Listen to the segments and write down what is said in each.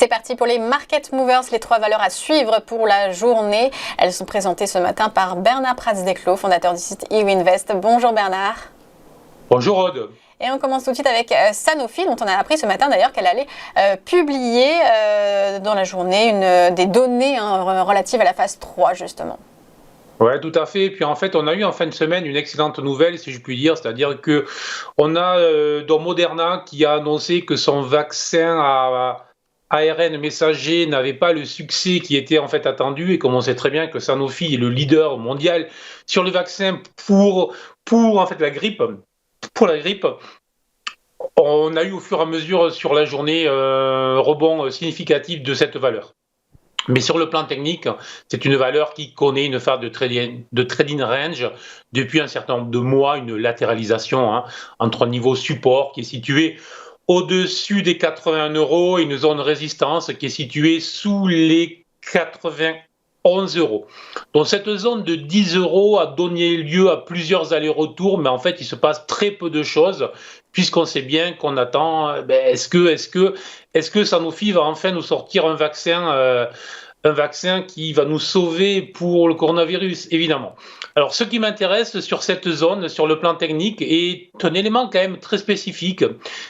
C'est parti pour les Market Movers, les 3 valeurs à suivre pour la journée. Elles sont présentées ce matin par Bernard Prats-Desclos, fondateur du site EWinvest. Bonjour Bernard. Bonjour Aude. Et on commence tout de suite avec Sanofi, dont on a appris ce matin d'ailleurs qu'elle allait publier dans la journée des données relatives à la phase 3 justement. Ouais, tout à fait. Et puis en fait, on a eu en fin de semaine une excellente nouvelle, si je puis dire, c'est-à-dire que on a donc Moderna qui a annoncé que son vaccin à ARN messager n'avait pas le succès qui était en fait attendu, et comme on sait très bien que Sanofi est le leader mondial sur le vaccin pour en fait la grippe, pour la grippe. On a eu au fur et à mesure sur la journée rebond significatif de cette valeur. Mais sur le plan technique, c'est une valeur qui connaît une phase de trading range depuis un certain nombre de mois, une latéralisation entre un niveau support qui est situé au-dessus des 81 € et une zone résistance qui est située sous les 91 €. Donc cette zone de 10 € a donné lieu à plusieurs allers-retours, mais en fait il se passe très peu de choses puisqu'on sait bien qu'on attend. Est-ce que Sanofi va enfin nous sortir un vaccin qui va nous sauver pour le coronavirus, évidemment. Alors, ce qui m'intéresse sur cette zone, sur le plan technique, est un élément quand même très spécifique,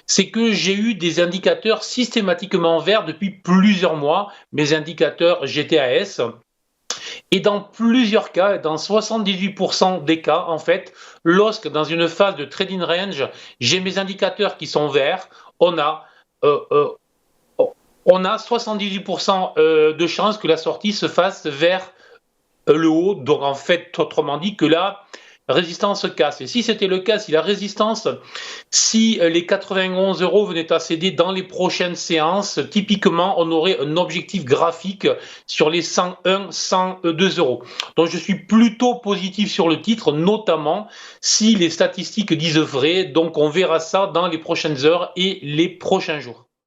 c'est que j'ai eu des indicateurs systématiquement verts depuis plusieurs mois, mes indicateurs GTAS. Et dans plusieurs cas, dans 78% des cas, en fait, lorsque dans une phase de trading range, j'ai mes indicateurs qui sont verts, on a 78% de chances que la sortie se fasse vers le haut. Donc en fait, autrement dit, que la résistance casse. Et si c'était le cas, si les 91 € venaient à céder dans les prochaines séances, typiquement, on aurait un objectif graphique sur les 101, 102 €. Donc je suis plutôt positif sur le titre, notamment si les statistiques disent vrai. Donc on verra ça dans les prochaines heures et les prochains jours.